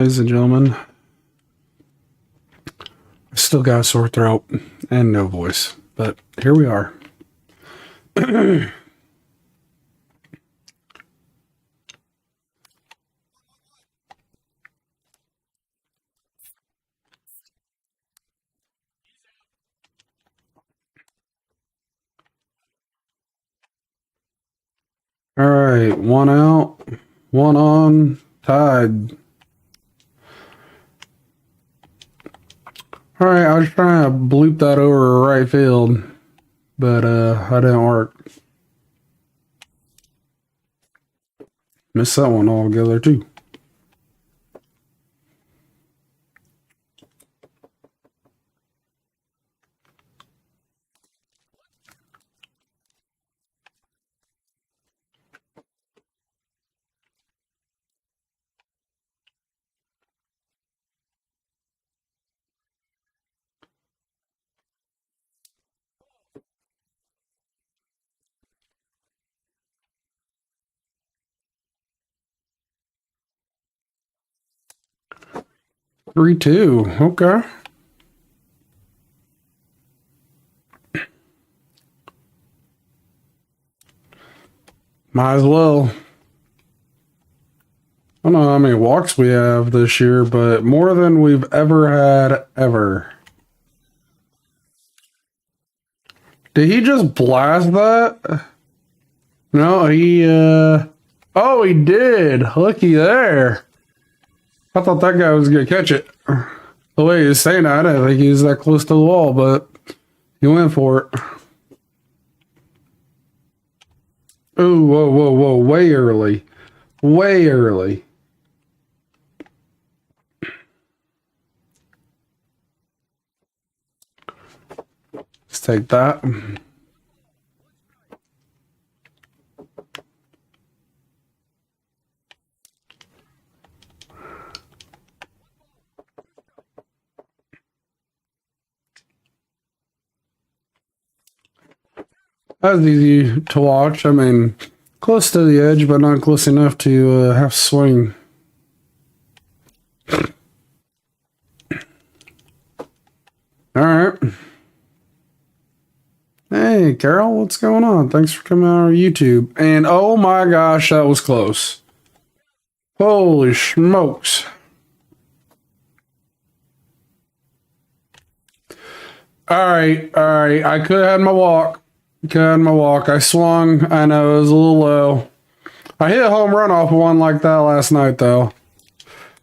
Ladies and gentlemen, I still got a sore throat and no voice, but here we are. All right, one out, one on, tied. All right, I was trying to bloop that over right field, but that didn't work. Missed that one altogether too. Three, two. Okay. Might as well. I don't know how many walks we have this year, but more than we've ever had ever. Did he just blast that? No, oh, he did. Looky there. I thought that guy was going to catch it. The way he was saying that, I didn't think he was that close to the wall, but he went for it. Ooh, whoa, whoa, whoa. Way early. Way early. Let's take that. That was easy to watch. I mean, close to the edge, but not close enough to have swing. All right. Hey, Carol, what's going on? Thanks for coming on our YouTube. And oh my gosh, that was close. Holy smokes. All right. I could have had my walk. I swung. I know it was a little low. I hit a home run off one like that last night, though.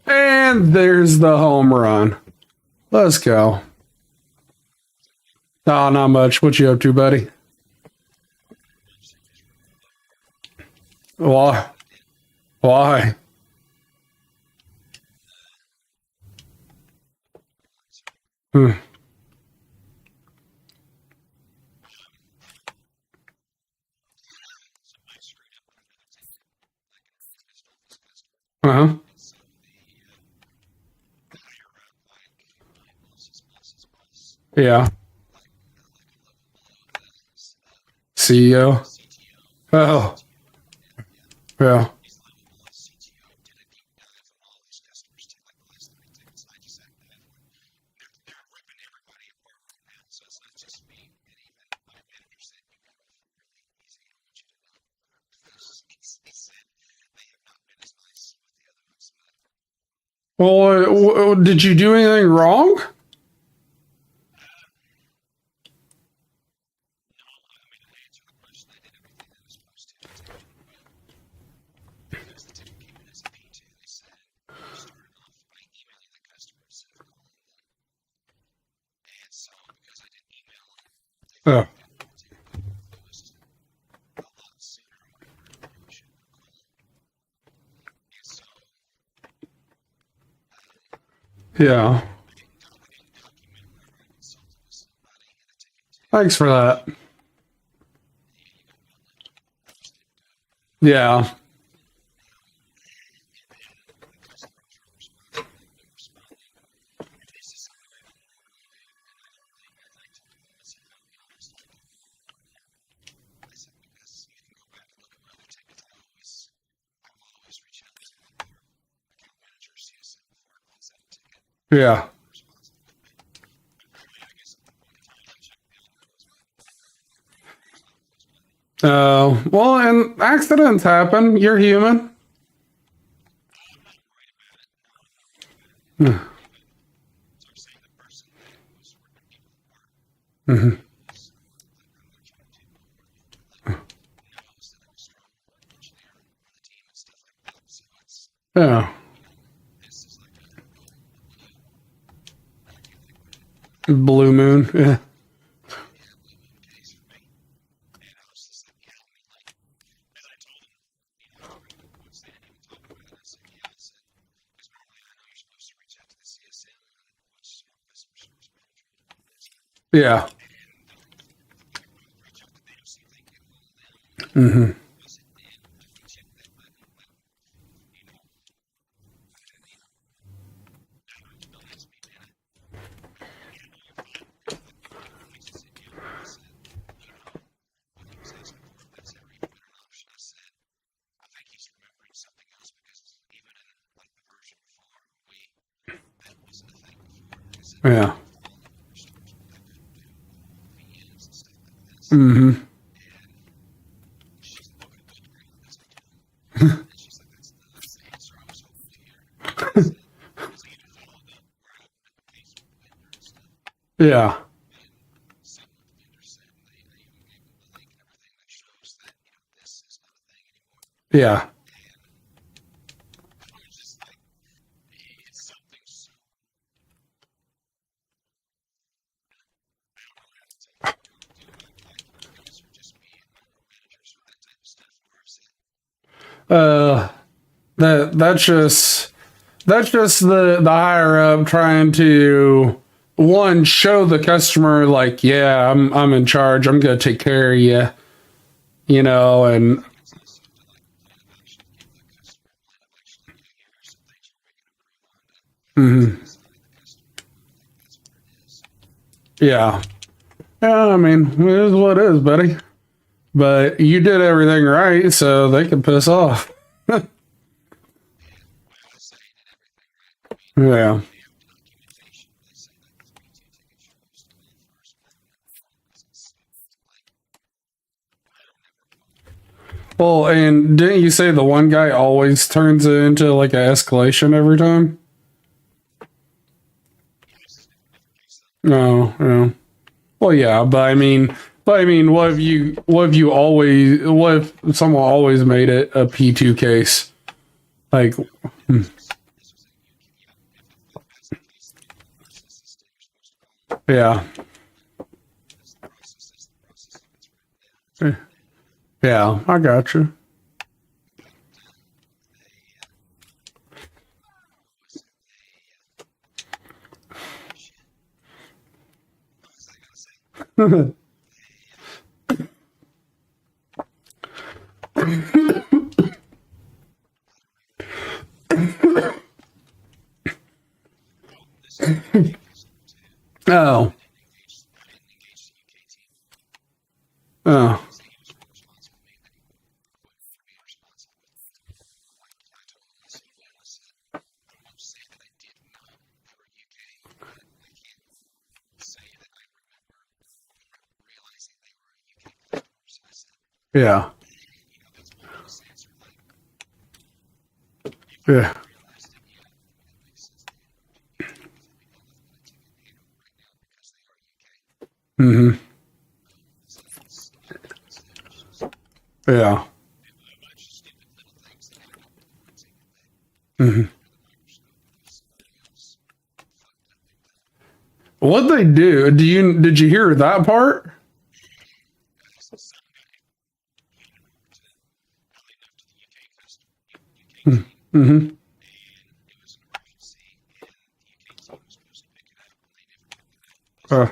And there's the home run. Let's go. Oh, not much. What you up to, buddy? Why? Why? Hmm. Uh-huh. Yeah. CEO. Oh, yeah. Well, did you do anything wrong? Oh, yeah. Thanks for that. Yeah. Yeah. Well, and accidents happen. You're human. Mhm. Yeah. Blue moon. Yeah. Yeah. Hmm. Yeah. Hmm. Yeah. Yeah. Uh, that's just the higher up trying to one show the customer like, yeah, I'm in charge. I'm gonna take care of you, and mhm. Yeah. Yeah, I mean, it is what it is, buddy. But you did everything right, so they can piss off. Yeah. Well, and didn't you say the one guy always turns it into like an escalation every time? No, no. Well, yeah, but I mean, what if someone always made it a P2 case? Like, hmm, yeah, yeah, I got you. Oh, oh, yeah, yeah. Hmm. Yeah. Hmm. What they do? Did you hear that part? Mm-hmm. Uh,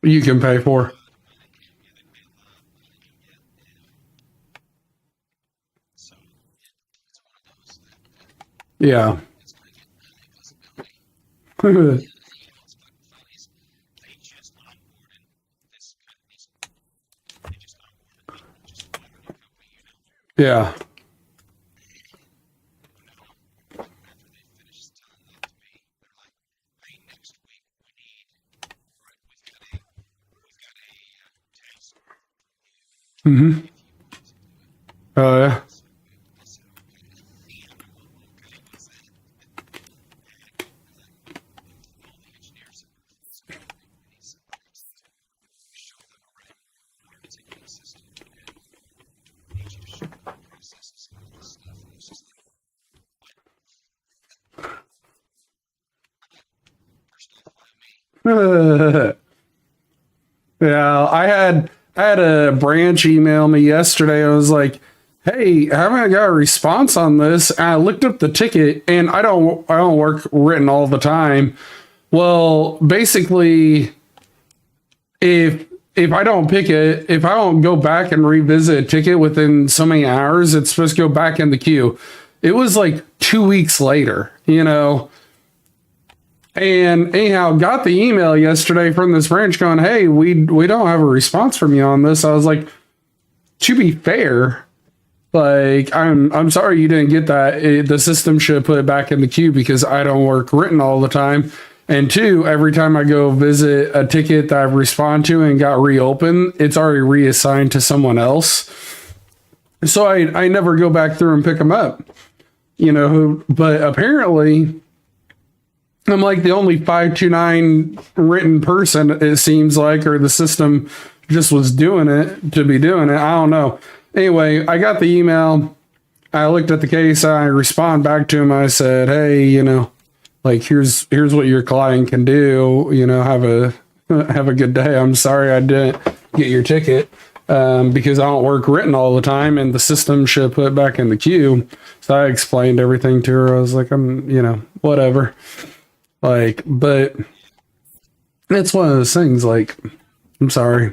you can pay for. Yeah. Yeah. Mm-hmm. Oh, yeah. Yeah, I had a branch email me yesterday. I was like, "Hey, haven't I got a response on this?" And I looked up the ticket, and I don't work written all the time. Well, basically, if if I don't pick it, if I don't go back and revisit a ticket within so many hours, it's supposed to go back in the queue. It was like 2 weeks later, you know. And anyhow, got the email yesterday from this branch going, "Hey, we don't have a response from you on this." I was like, to be fair, like I'm sorry you didn't get that. The system should put it back in the queue because I don't work written all the time. And two, every time I go visit a ticket that I've responded to and got reopened, it's already reassigned to someone else. So I never go back through and pick them up. But apparently I'm like the only 529 written person, it seems like, or the system just was doing it to be doing it. I don't know. Anyway, I got the email. I looked at the case. I respond back to him. I said, "Hey, like here's what your client can do. Have a good day. I'm sorry I didn't get your ticket because I don't work written all the time, and the system should put it back in the queue." So I explained everything to her. I was like, whatever. Like, but it's one of those things. Like, I'm sorry,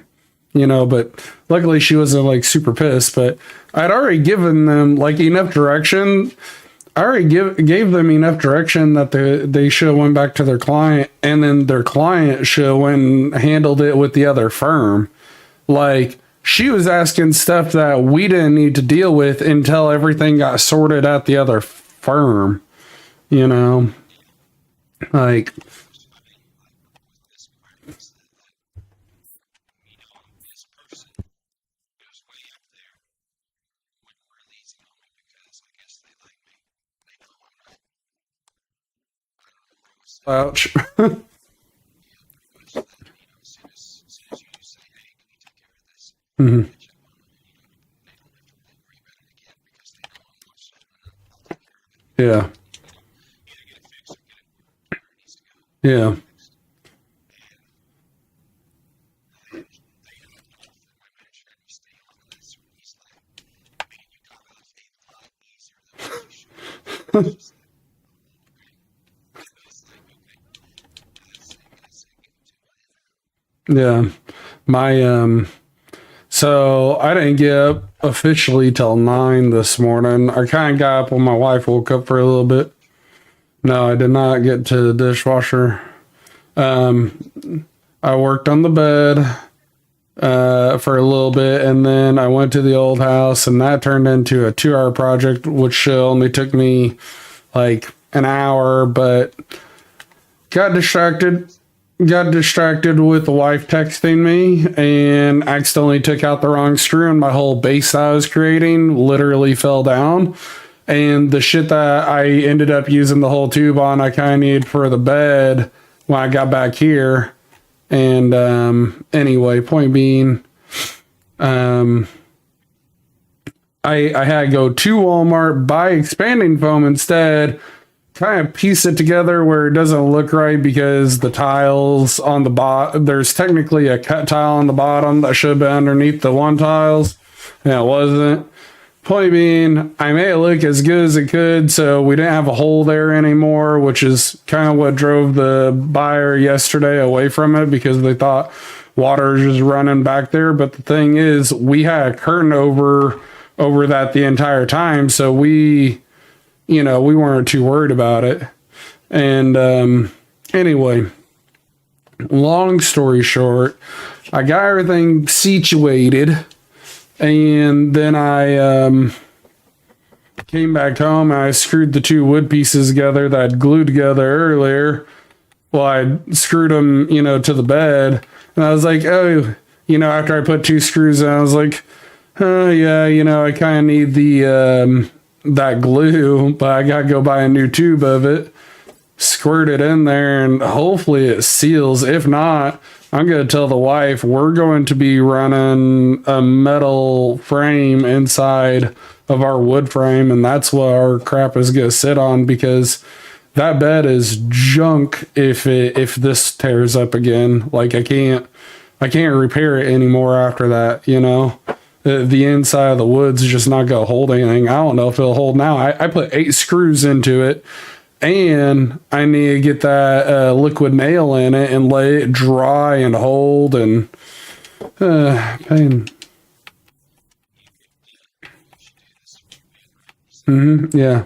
but luckily she wasn't like super pissed. But I'd already given them like enough direction. I already gave them enough direction that they should have went back to their client, and then their client should have went and handled it with the other firm. Like, she was asking stuff that we didn't need to deal with until everything got sorted at the other firm. Like, ouch. Mhm. Yeah. Yeah. Yeah. My So I didn't get up officially till 9 this morning. I kind of got up when my wife woke up for a little bit. No, I did not get to the dishwasher. I worked on the bed for a little bit, and then I went to the old house, and that turned into a 2-hour project, which only took me like an hour, but got distracted. Got distracted with the wife texting me and accidentally took out the wrong screw, and my whole base that I was creating literally fell down. And the shit that I ended up using the whole tube on, I kind of needed for the bed when I got back here. And anyway, point being, um, I had to go to Walmart, buy expanding foam instead, kind of piece it together where it doesn't look right because the tiles on the bottom, there's technically a cut tile on the bottom that should have been underneath the one tiles, and it wasn't. Point being, I made it look as good as it could, so we didn't have a hole there anymore, which is kind of what drove the buyer yesterday away from it because they thought water was just running back there. But the thing is, we had a curtain over that the entire time, so we weren't too worried about it. And Anyway, long story short, I got everything situated, and then I came back home and I screwed the two wood pieces together that I'd glued together earlier. Well, I screwed them, to the bed, and I was like, oh, after I put two screws in, I was like, oh yeah, I kind of need the that glue, but I gotta go buy a new tube of it, squirt it in there, and hopefully it seals. If not, I'm gonna tell the wife we're going to be running a metal frame inside of our wood frame, and that's what our crap is gonna sit on, because that bed is junk if this tears up again. Like I can't repair it anymore after that, The inside of the wood's just not gonna hold anything. I don't know if it'll hold now. I put 8 screws into it, and I need to get that liquid nail in it and let it dry and hold, and pain. Yeah.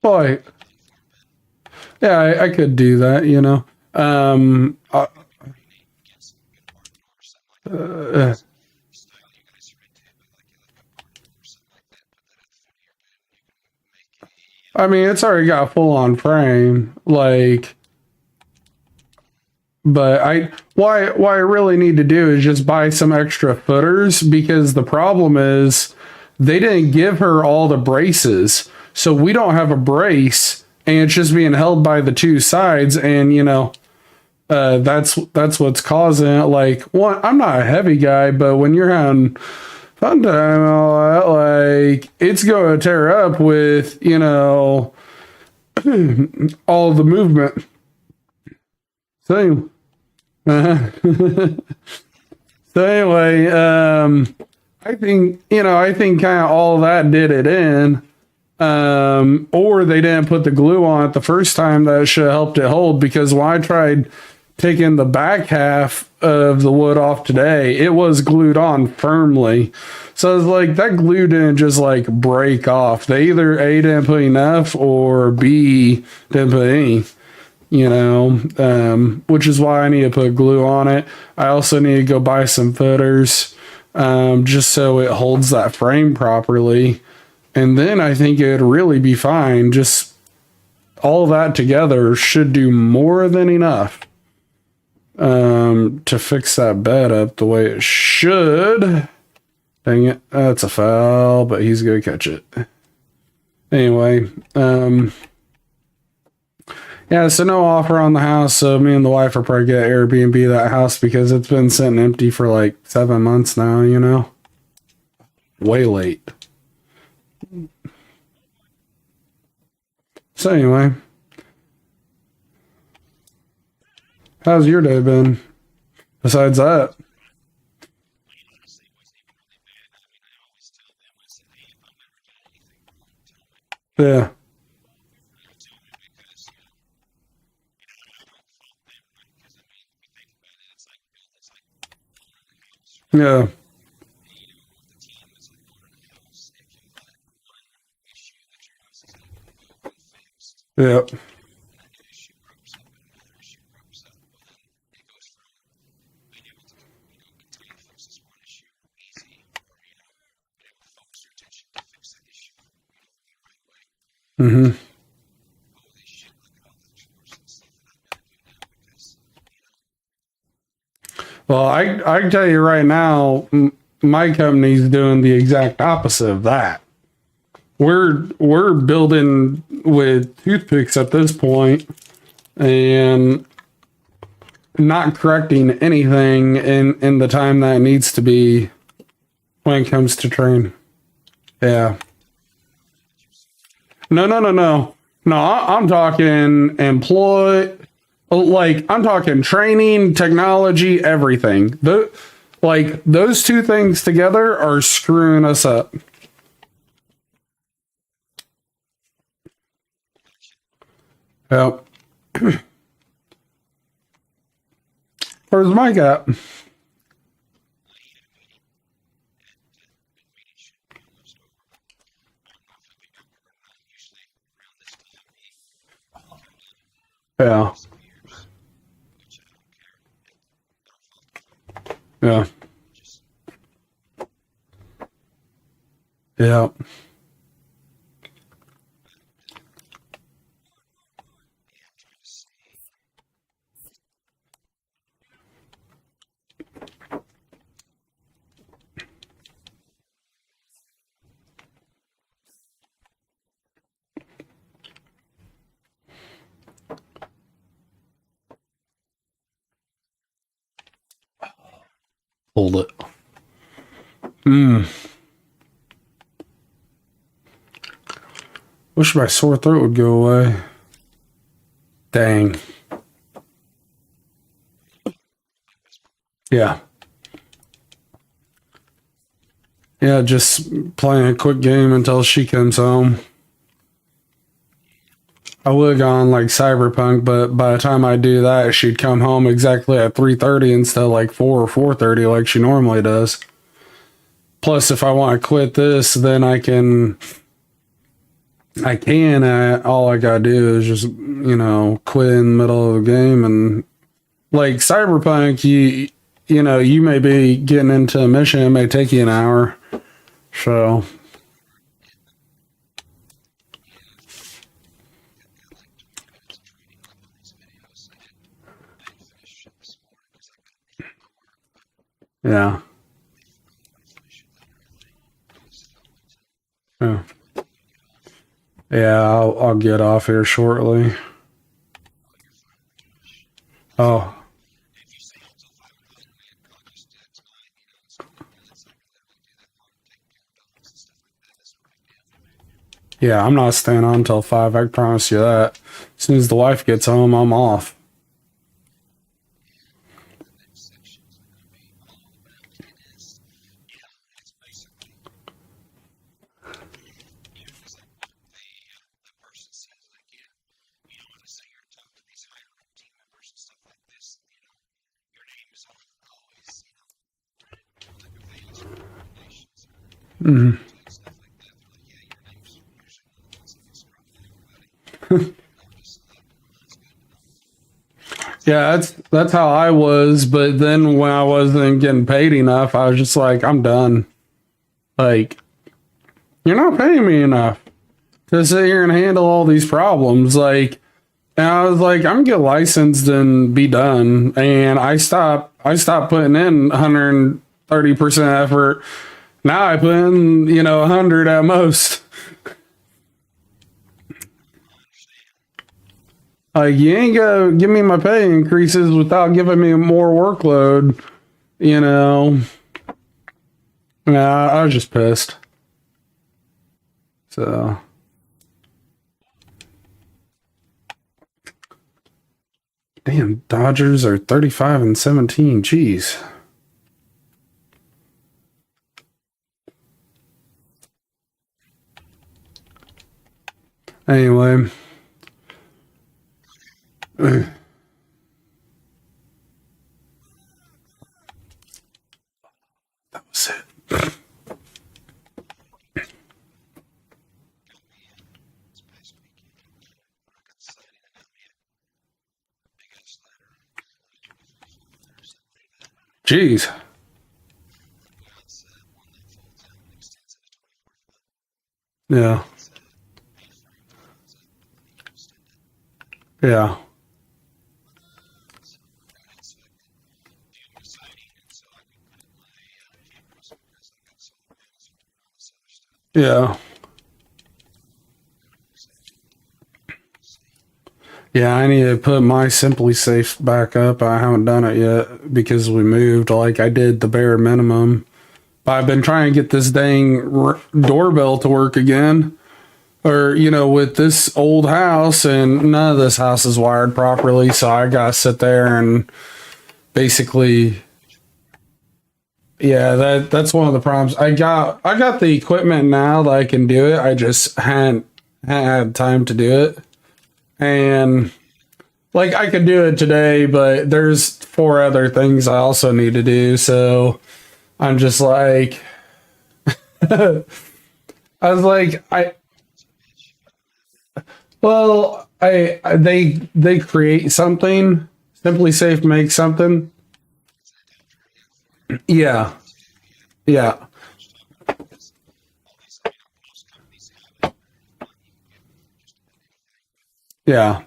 Boy, yeah, I could do that, Um, uh, uh, I mean, it's already got a full-on frame, like, but what I really need to do is just buy some extra footers, because the problem is they didn't give her all the braces, so we don't have a brace, and it's just being held by the two sides, and that's what's causing it. Like, one, I'm not a heavy guy, but when you're having fun time and all that, like, it's going to tear up with all the movement. So, so anyway, I think kind of all that did it in. Or they didn't put the glue on it the first time. That should have helped it hold, because when I tried taking the back half of the wood off today, it was glued on firmly. So it's like that glue didn't just like break off. They either A, didn't put enough, or B, didn't put any, which is why I need to put glue on it. I also need to go buy some footers, just so it holds that frame properly. And then I think it'd really be fine. Just all that together should do more than enough to fix that bed up the way it should. Dang it. That's a foul, but he's going to catch it. Anyway, yeah, so no offer on the house. So me and the wife are probably going to Airbnb that house, because it's been sitting empty for like 7 months now, Way late. So anyway, how's your day been? Besides that, yeah, yeah, yeah. Mm-hmm. Well, I can tell you right now, my company's doing the exact opposite of that. We're building with toothpicks at this point, and not correcting anything in the time that it needs to be when it comes to train. Yeah. No. I'm talking I'm talking training, technology, everything. Those two things together are screwing us up. Yep. Where's Mike at? Yeah. Yeah. Yeah. Hold it. Hmm. Wish my sore throat would go away. Dang. Yeah. Yeah, just playing a quick game until she comes home. I would have gone like Cyberpunk, but by the time I do that, she'd come home exactly at 3:30 instead of like 4 or 4:30 like she normally does. Plus, if I want to quit this, then all I gotta do is just, quit in the middle of the game. And like Cyberpunk, you may be getting into a mission, it may take you an hour. So, yeah. Yeah. Yeah, I'll get off here shortly. Oh, yeah, I'm not staying on until 5. I can promise you that. As soon as the wife gets home, I'm off. Mhm. Yeah, that's how I was. But then when I wasn't getting paid enough, I was just like, I'm done. Like, you're not paying me enough to sit here and handle all these problems. Like, and I was like, I'm gonna get licensed and be done. And I stopped putting in 130% effort. Now I put in, 100 at most. Like, you ain't gonna give me my pay increases without giving me more workload, you know. Yeah, I was just pissed. So, damn, Dodgers are 35 and 17. Jeez. Anyway, that was it. Jeez. Yeah. Yeah. Yeah. Yeah, I need to put my Simply Safe back up. I haven't done it yet because we moved. Like, I did the bare minimum. But I've been trying to get this dang doorbell to work again. Or, with this old house, and none of this house is wired properly. So I got to sit there and basically, yeah, that's one of the problems. I got the equipment now that I can do it. I just hadn't had time to do it. And like, I could do it today, but there's 4 other things I also need to do. So I'm just like, I was like, Well, they create something. Simply Safe makes something. Yeah, yeah, yeah.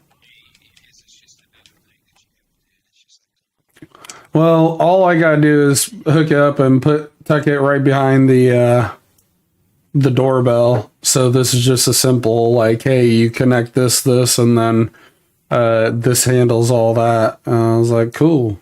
Well, all I gotta do is hook it up and put tuck it right behind the doorbell. So this is just a simple like, hey, you connect this, and then this handles all that. And I was like, cool.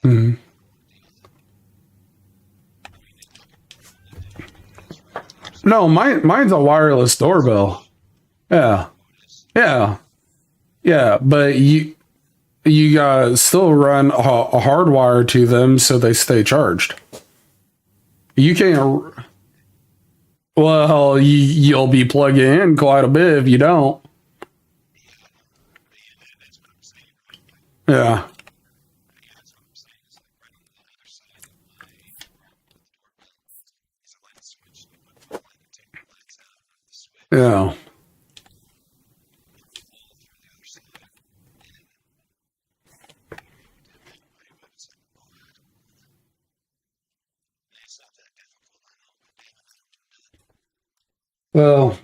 Mhm. No, mine's a wireless doorbell. Yeah, yeah, yeah. But you gotta still run a hardwire to them so they stay charged. You can't. Well, you'll be plugging in quite a bit if you don't. Yeah, yeah. Well,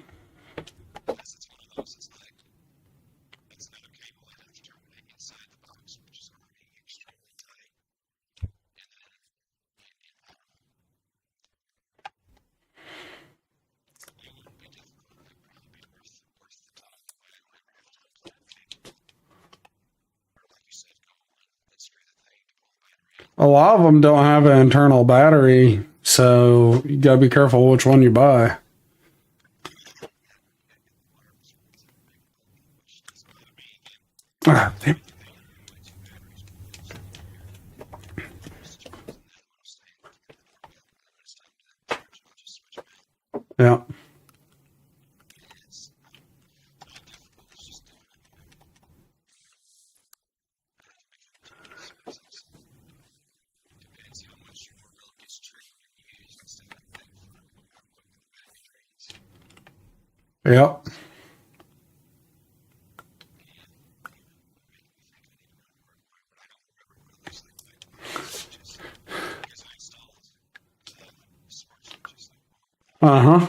a lot of them don't have an internal battery, so you gotta be careful which one you buy. Ah, damn. Yeah. Yep. Uh huh.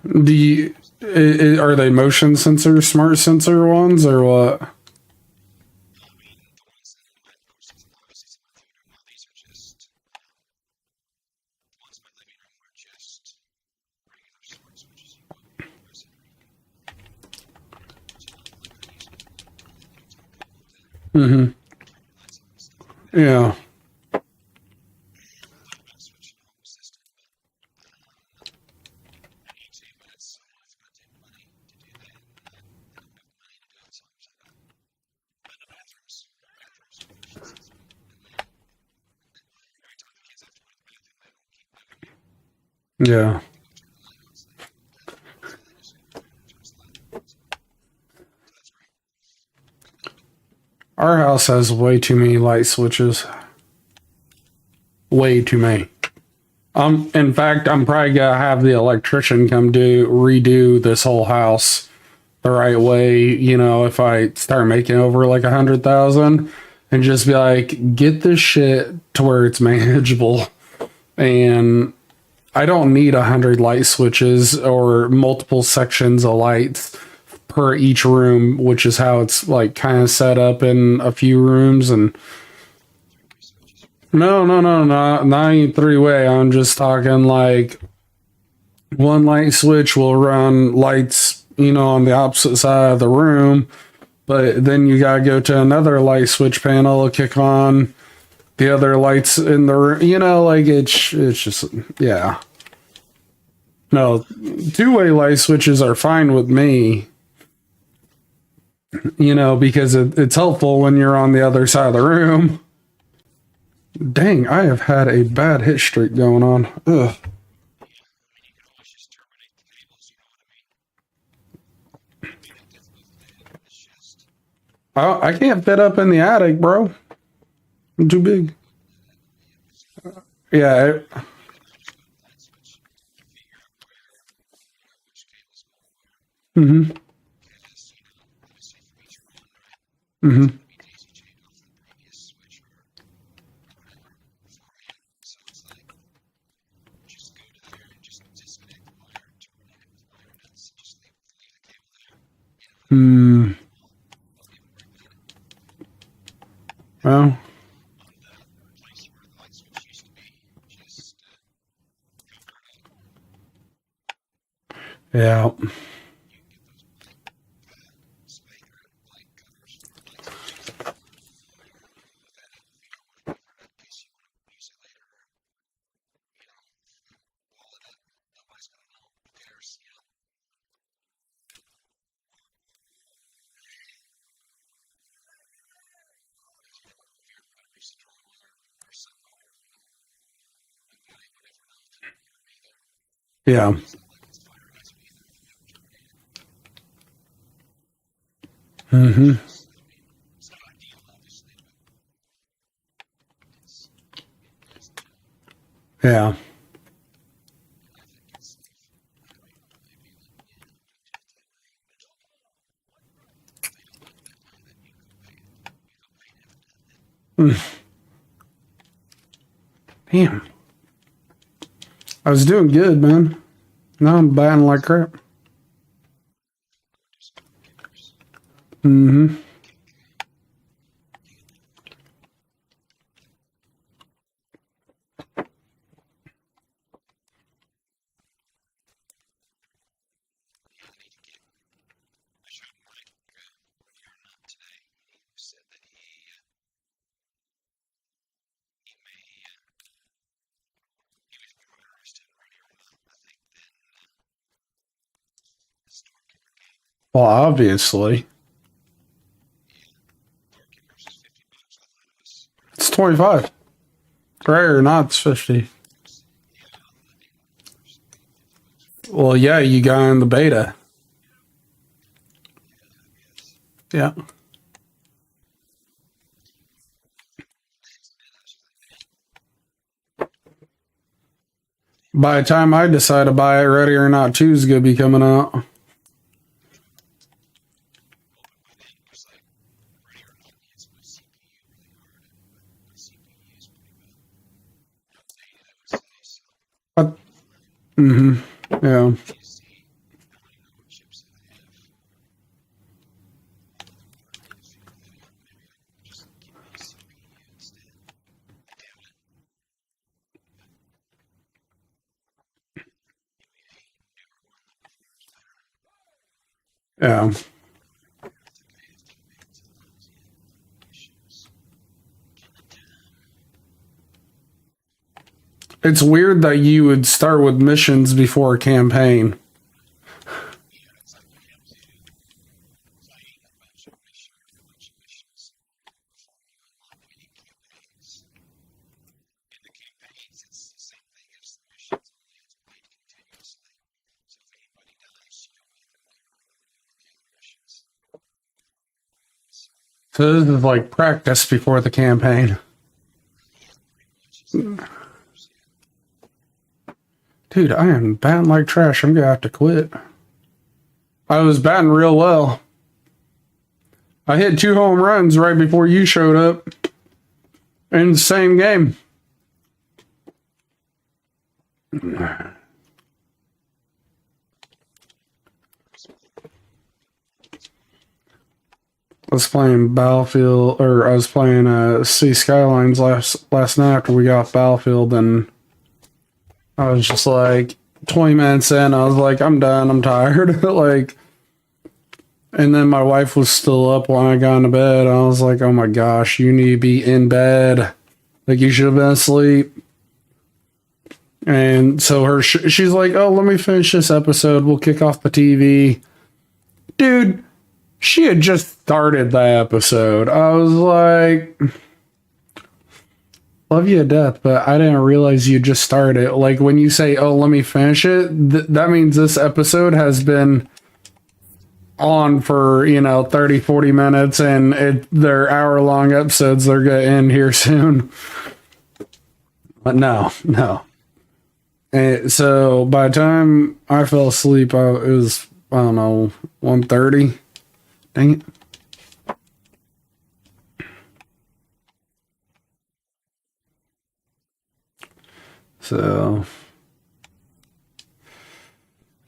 Do you, are they motion sensor, smart sensor ones, or what? Mm-hmm. Yeah. Yeah. Our house has way too many light switches. Way too many. In fact, I'm probably gonna have the electrician come do redo this whole house the right way. You know, if I start making over like 100,000, and just be like, get this shit to where it's manageable. And I don't need 100 light switches or multiple sections of lights per each room, which is how it's like kind of set up in a few rooms. And no, not even three-way. I'm just talking like one light switch will run lights, on the opposite side of the room, but then you gotta go to another light switch panel, kick on the other lights in the room. Like it's just yeah. No, two-way light switches are fine with me. Because it's helpful when you're on the other side of the room. Dang, I have had a bad hit streak going on. Ugh. I can't fit up in the attic, bro. I'm too big. Yeah. Mm-hmm. Mm-hmm. Hmm. Well. Yeah. Yeah. Mm-hmm. Yeah. Mm. Damn. I was doing good, man. Now I'm batting like crap. Mm-hmm. Well, obviously. It's 25. Right or not, it's 50. Well, yeah, you got in the beta. Yeah. By the time I decide to buy it, Ready or Not 2 is going to be coming out. Mm-hmm. Yeah. Yeah. It's weird that you would start with missions before a campaign. So this is like practice before the campaign. Dude, I am batting like trash. I'm gonna have to quit. I was batting real well. I hit 2 home runs right before you showed up in the same game. I was playing Battlefield, or I was playing Sea Skylines last night after we got off Battlefield, and I was just like 20 minutes in, I was like, I'm done, I'm tired. Like, and then my wife was still up when I got into bed. I was like, oh my gosh, you need to be in bed. Like, you should have been asleep. And so she's like, oh, let me finish this episode. We'll kick off the TV. Dude, she had just started the episode. I was like, Love you to death, but I didn't realize you just started. Like when you say, "Oh, let me finish it," that means this episode has been on for 30, 40 minutes, and they're hour-long episodes. They're gonna end here soon. But no. And so by the time I fell asleep, it was, I don't know, 1:30. Dang it. So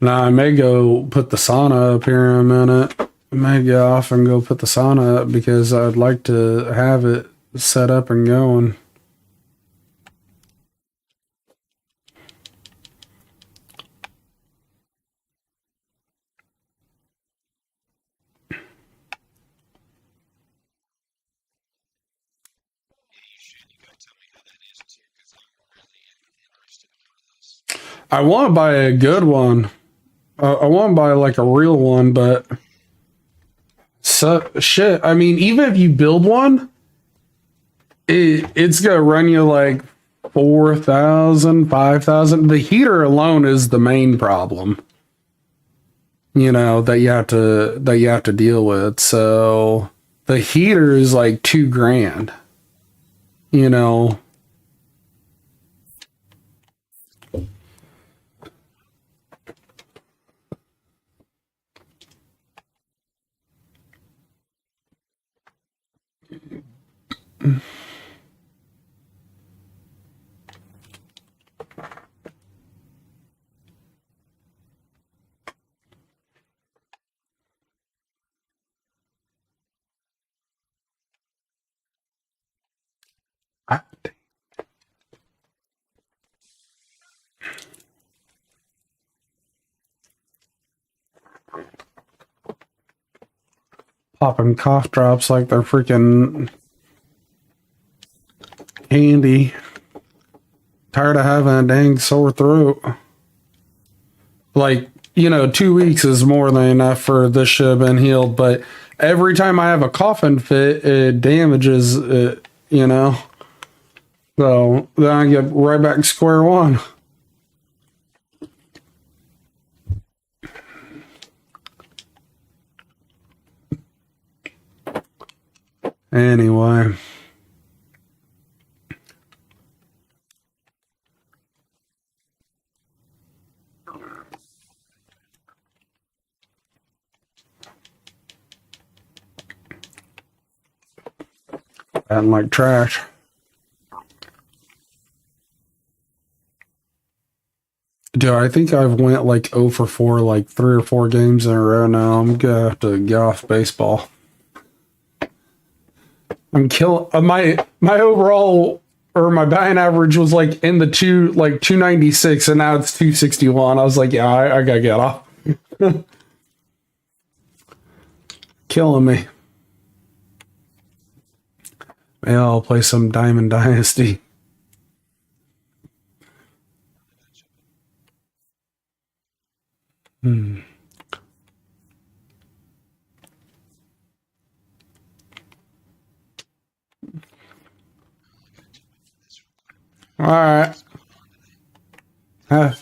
now I may go put the sauna up here in a minute. I may get off and go put the sauna up because I'd like to have it set up and going. I want to buy a good one. I want to buy like a real one, but so shit. I mean, even if you build one, it's gonna run you like 4,000, 5,000. The heater alone is the main problem. That you have to deal with. So the heater is like $2,000. You know. Popping cough drops like they're freaking candy. Tired of having a dang sore throat. Like, 2 weeks is more than enough for this should have been healed, but every time I have a coughing fit, it damages it. So then I get right back to square one. Anyway. And like trash. Dude, I think I've went like 0 for 4, like 3 or 4 games in a row now. I'm gonna have to get off baseball. I'm killing my overall or my batting average was like in the 296, and now it's 261. I was like, yeah, I gotta get off. Killing me. Maybe I'll play some Diamond Dynasty. Hmm. All right. Uh,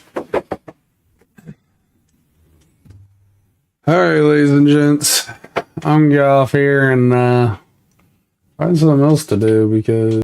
all right, ladies and gents. I'm gonna get off here and find something else to do because